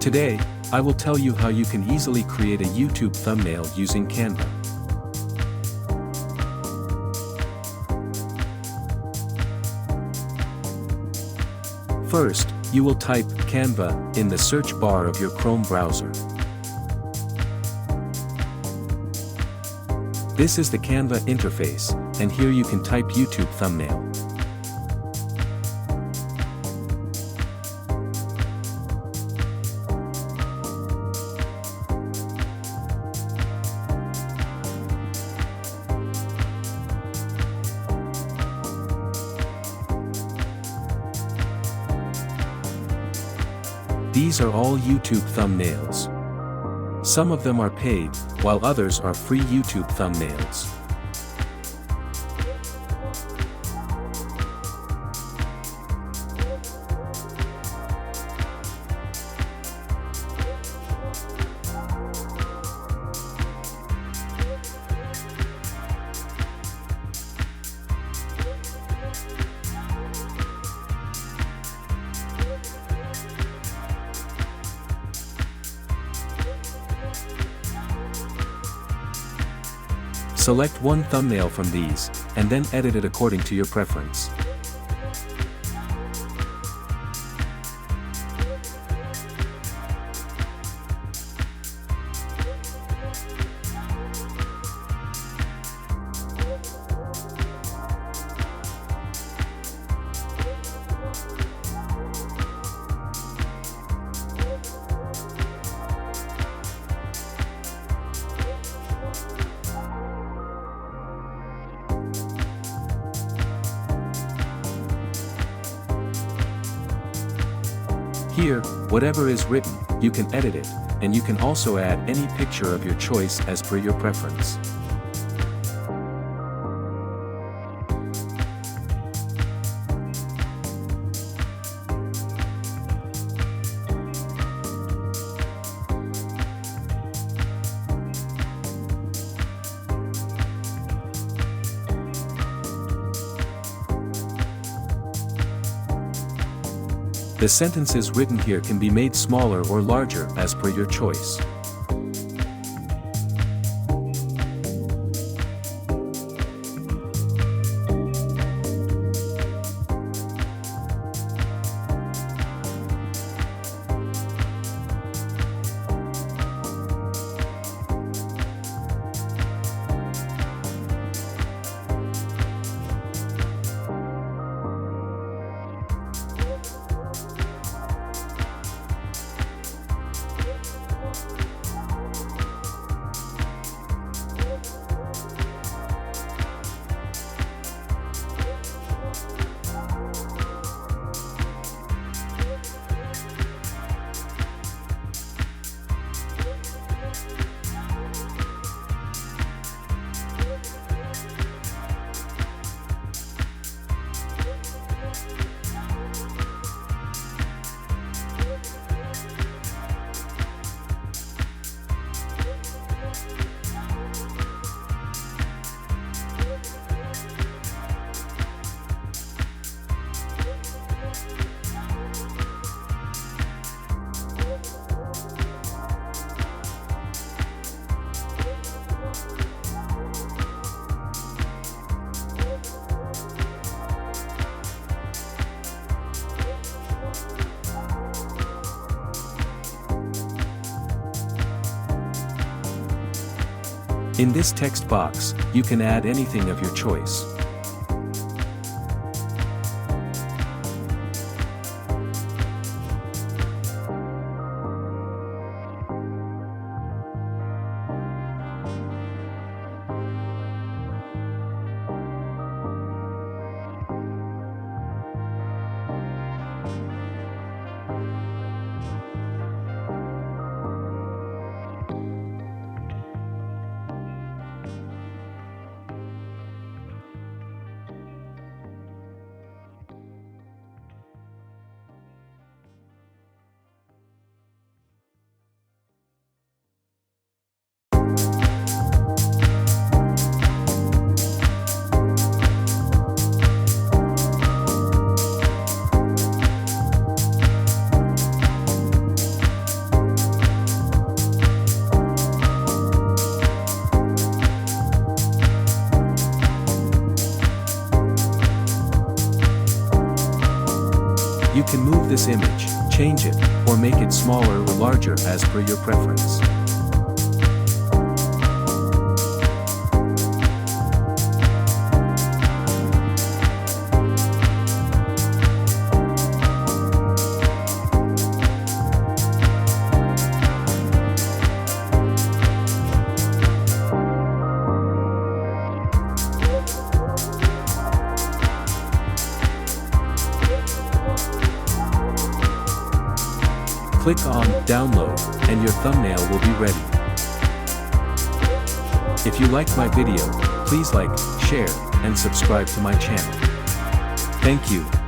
Today, I will tell you how you can easily create a YouTube thumbnail using Canva. First, you will type Canva in the search bar of your Chrome browser. This is the Canva interface, and here you can type YouTube thumbnail. These are all YouTube thumbnails. Some of them are paid, while others are free YouTube thumbnails. Select one thumbnail from these, and then edit it according to your preference. Here, whatever is written, you can edit it, and you can also add any picture of your choice as per your preference. The sentences written here can be made smaller or larger as per your choice. In this text box, you can add anything of your choice. can move this image, change it, or make it smaller or larger as per your preference. Click on Download, and your thumbnail will be ready. If you liked my video, please like, share, and subscribe to my channel. Thank you.